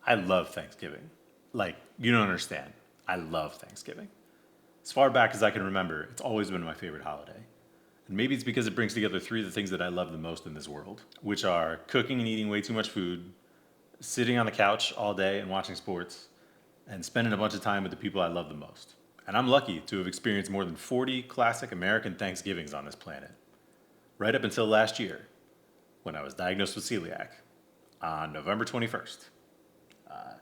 I love Thanksgiving. Like, you don't understand. I love Thanksgiving. As far back as I can remember, it's always been my favorite holiday. And maybe it's because it brings together three of the things that I love the most in this world, which are cooking and eating way too much food, sitting on the couch all day and watching sports, and spending a bunch of time with the people I love the most. And I'm lucky to have experienced more than 40 classic American Thanksgivings on this planet, right up until last year when I was diagnosed with celiac on November 21st,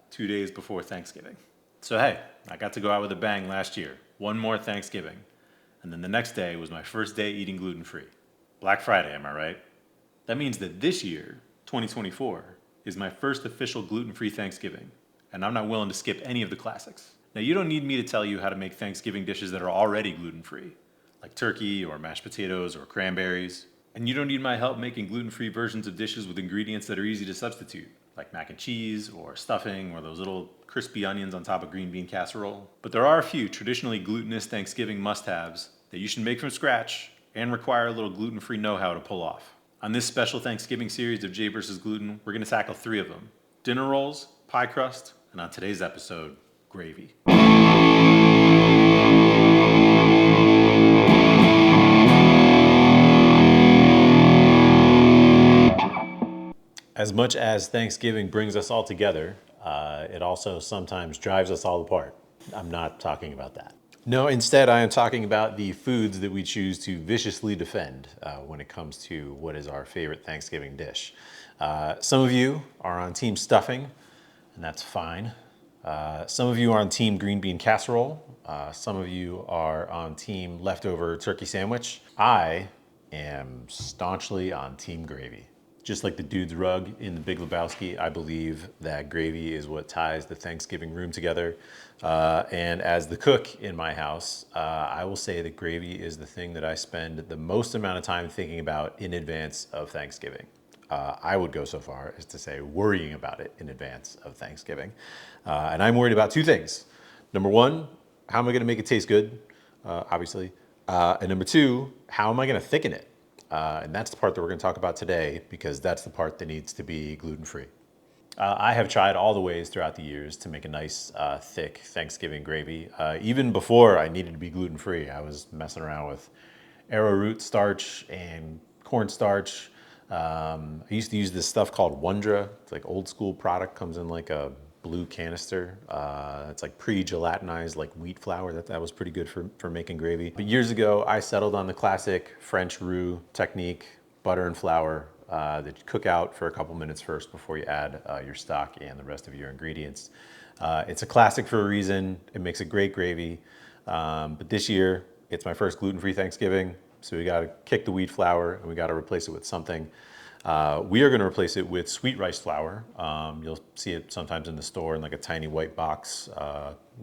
2 days before Thanksgiving. So hey, I got to go out with a bang last year. One more Thanksgiving. And then the next day was my first day eating gluten-free. Black Friday, am I right? That means that this year, 2024, is my first official gluten-free Thanksgiving. And I'm not willing to skip any of the classics. Now, you don't need me to tell you how to make Thanksgiving dishes that are already gluten-free, like turkey or mashed potatoes or cranberries. And you don't need my help making gluten-free versions of dishes with ingredients that are easy to substitute, like mac and cheese or stuffing or those little crispy onions on top of green bean casserole. But there are a few traditionally glutinous Thanksgiving must-haves that you should make from scratch and require a little gluten-free know-how to pull off. On this special Thanksgiving series of Jay vs. Gluten, we're going to tackle three of them: dinner rolls, pie crust, and on today's episode, gravy. As much as Thanksgiving brings us all together, it also sometimes drives us all apart. I'm not talking about that. No, instead I am talking about the foods that we choose to viciously defend when it comes to what is our favorite Thanksgiving dish. Some of you are on team stuffing, and that's fine. Some of you are on team green bean casserole. Some of you are on team leftover turkey sandwich. I am staunchly on team gravy. Just like the dude's rug in The Big Lebowski, I believe that gravy is what ties the Thanksgiving room together. And as the cook in my house, I will say that gravy is the thing that I spend the most amount of time thinking about in advance of Thanksgiving. I would go so far as to say worrying about it in advance of Thanksgiving. And I'm worried about two things. Number one, how am I gonna make it taste good, obviously? And number two, how am I gonna thicken it? And that's the part that we're going to talk about today, because that's the part that needs to be gluten-free. I have tried all the ways throughout the years to make a nice, thick Thanksgiving gravy. Even before I needed to be gluten-free, I was messing around with arrowroot starch and cornstarch. I used to use this stuff called Wondra. It's like old school product, comes in like a blue canister. It's like pre-gelatinized like wheat flour. That was pretty good for making gravy. But years ago, I settled on the classic French roux technique: butter and flour that you cook out for a couple minutes first before you add your stock and the rest of your ingredients. It's a classic for a reason. It makes a great gravy. But this year, it's my first gluten-free Thanksgiving, so we got to kick the wheat flour and we got to replace it with something. We are going to replace it with sweet rice flour. You'll see it sometimes in the store in like a tiny white box,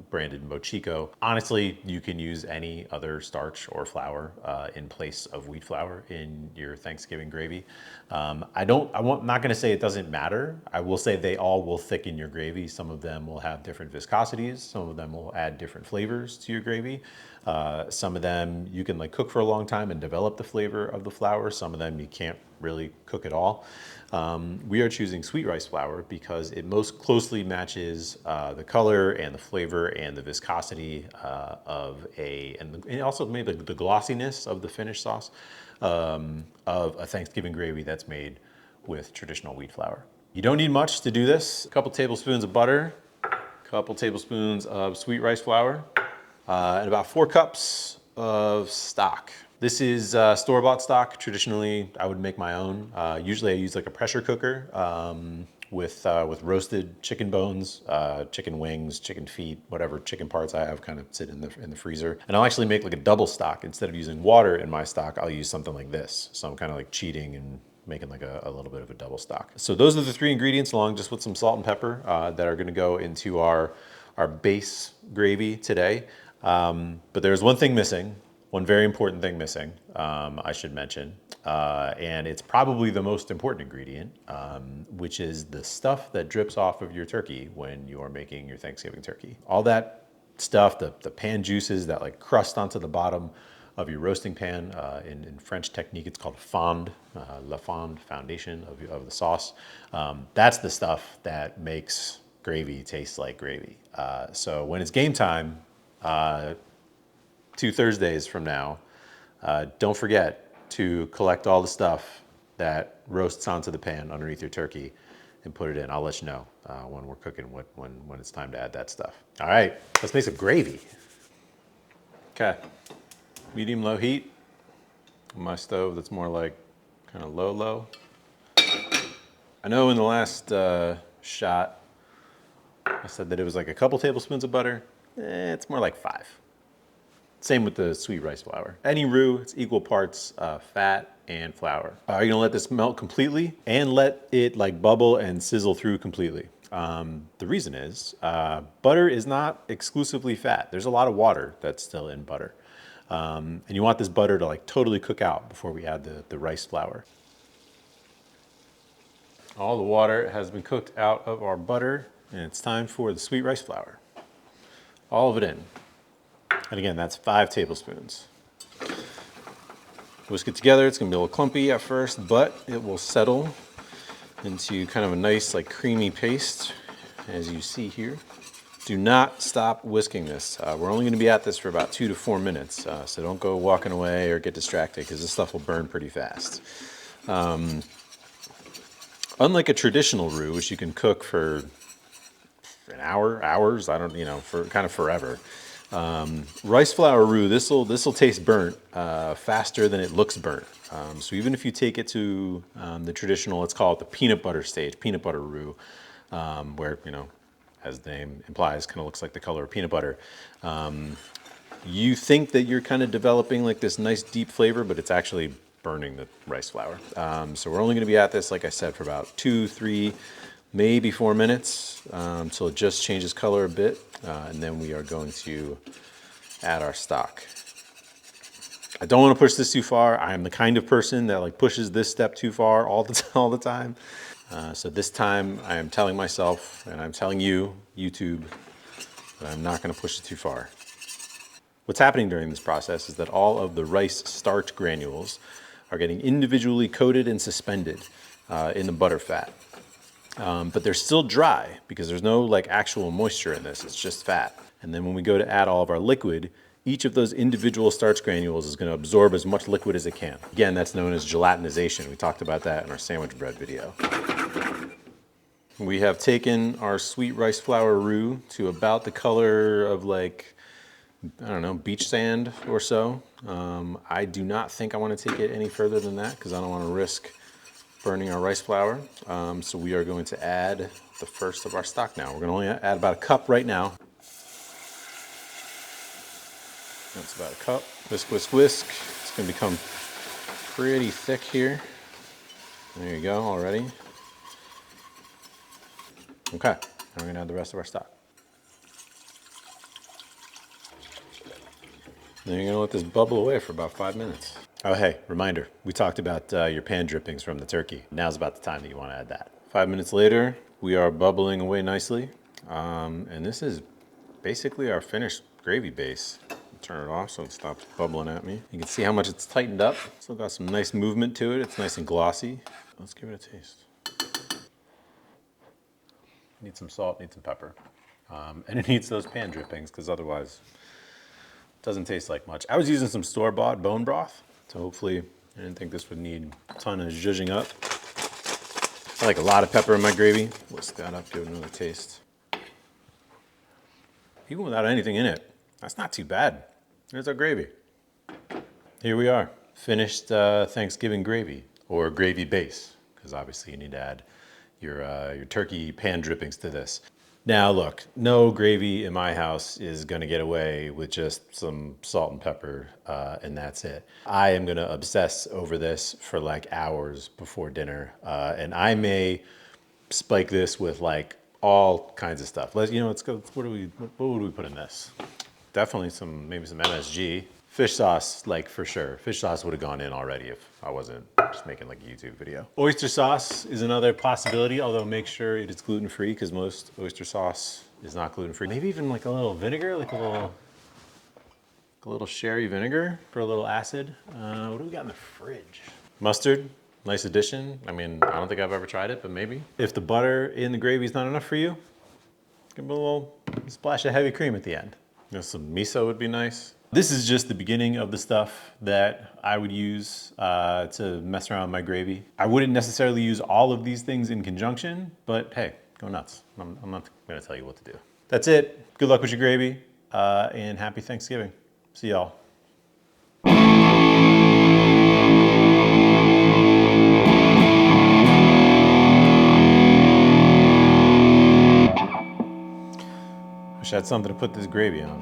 branded MOCHIKO. Honestly, you can use any other starch or flour in place of wheat flour in your Thanksgiving gravy. I'm not going to say it doesn't matter. I will say they all will thicken your gravy. Some of them will have different viscosities. Some of them will add different flavors to your gravy. Some of them you can like cook for a long time and develop the flavor of the flour. Some of them you can't really cook at all. We are choosing sweet rice flour because it most closely matches the color and the flavor and the viscosity and also maybe the glossiness of the finished sauce of a Thanksgiving gravy that's made with traditional wheat flour. You don't need much to do this. A couple tablespoons of butter, a couple tablespoons of sweet rice flour, and about 4 cups of stock. This is store-bought stock. Traditionally, I would make my own. Usually I use like a pressure cooker with roasted chicken bones, chicken wings, chicken feet, whatever chicken parts I have kind of sit in the freezer. And I'll actually make like a double stock. Instead of using water in my stock, I'll use something like this. So I'm kind of like cheating and making like a little bit of a double stock. So those are the 3 ingredients, along just with some salt and pepper, that are gonna go into our base gravy today. But there's one thing missing. One very important thing missing, I should mention, and it's probably the most important ingredient, which is the stuff that drips off of your turkey when you are making your Thanksgiving turkey. All that stuff, the pan juices that like crust onto the bottom of your roasting pan. In French technique, it's called fond, la fond, foundation of the sauce. That's the stuff that makes gravy tastes like gravy. So when it's game time, 2 Thursdays from now, don't forget to collect all the stuff that roasts onto the pan underneath your turkey and put it in. I'll let you know when we're cooking, when it's time to add that stuff. All right, let's make some gravy. Okay, medium-low heat. On my stove, that's more like kind of low. I know in the last shot, I said that it was like a couple tablespoons of butter. It's more like 5. Same with the sweet rice flour. Any roux, it's equal parts fat and flour. You're gonna let this melt completely and let it like bubble and sizzle through completely. The reason is butter is not exclusively fat. There's a lot of water that's still in butter. And you want this butter to like totally cook out before we add the rice flour. All the water has been cooked out of our butter, and it's time for the sweet rice flour. All of it in. And again, that's 5 tablespoons. Whisk it together. It's gonna be a little clumpy at first, but it will settle into kind of a nice like creamy paste, as you see here. Do not stop whisking this. We're only gonna be at this for about 2 to 4 minutes, so don't go walking away or get distracted because this stuff will burn pretty fast. Unlike a traditional roux, which you can cook for an hour, hours, I don't, for kind of forever. Rice flour roux, this'll taste burnt faster than it looks burnt. So even if you take it to the traditional, let's call it the peanut butter stage, peanut butter roux, where, as the name implies, kind of looks like the color of peanut butter. You think that you're kind of developing like this nice deep flavor, but it's actually burning the rice flour. So we're only gonna be at this, like I said, for about 2, 3, maybe 4 minutes, until it just changes color a bit. And then we are going to add our stock. I don't wanna push this too far. I am the kind of person that like pushes this step too far all the time. So this time I am telling myself, and I'm telling you, YouTube, that I'm not gonna push it too far. What's happening during this process is that all of the rice starch granules are getting individually coated and suspended in the butter fat. But they're still dry because there's no like actual moisture in this, it's just fat. And then when we go to add all of our liquid, each of those individual starch granules is gonna absorb as much liquid as it can. Again, that's known as gelatinization. We talked about that in our sandwich bread video. We have taken our sweet rice flour roux to about the color of like, I don't know, beach sand or so. I do not think I want to take it any further than that because I don't want to risk burning our rice flour. So we are going to add the first of our stock now. We're going to only add about a cup right now. That's about a cup. Whisk, whisk, whisk. It's going to become pretty thick here. There you go already. Okay, now we're going to add the rest of our stock. Then you're gonna let this bubble away for about 5 minutes. Oh hey, reminder, we talked about your pan drippings from the turkey. Now's about the time that you wanna add that. 5 minutes later, we are bubbling away nicely. And this is basically our finished gravy base. Turn it off so it stops bubbling at me. You can see how much it's tightened up. Still got some nice movement to it. It's nice and glossy. Let's give it a taste. Need some salt, need some pepper. And it needs those pan drippings because otherwise, doesn't taste like much. I was using some store-bought bone broth, so hopefully I didn't think this would need a ton of zhuzhing up. I like a lot of pepper in my gravy. Whisk that up, give it another taste. Even without anything in it, that's not too bad. There's our gravy. Here we are, finished Thanksgiving gravy, or gravy base, because obviously you need to add your turkey pan drippings to this. Now look, no gravy in my house is gonna get away with just some salt and pepper and that's it. I am gonna obsess over this for like hours before dinner and I may spike this with like all kinds of stuff. Let's go, what would we put in this? Definitely maybe some MSG. Fish sauce, like for sure. Fish sauce would have gone in already if I wasn't just making like a YouTube video. Oyster sauce is another possibility, although make sure it is gluten-free because most oyster sauce is not gluten-free. Maybe even like a little vinegar, like a little sherry vinegar for a little acid. What do we got in the fridge? Mustard, nice addition. I mean, I don't think I've ever tried it, but maybe. If the butter in the gravy is not enough for you, Give it a little splash of heavy cream at the end. You know, some miso would be nice. This is just the beginning of the stuff that I would use to mess around with my gravy. I wouldn't necessarily use all of these things in conjunction, but hey, go nuts. I'm not gonna tell you what to do. That's it. Good luck with your gravy, and happy Thanksgiving. See y'all. Wish I had something to put this gravy on.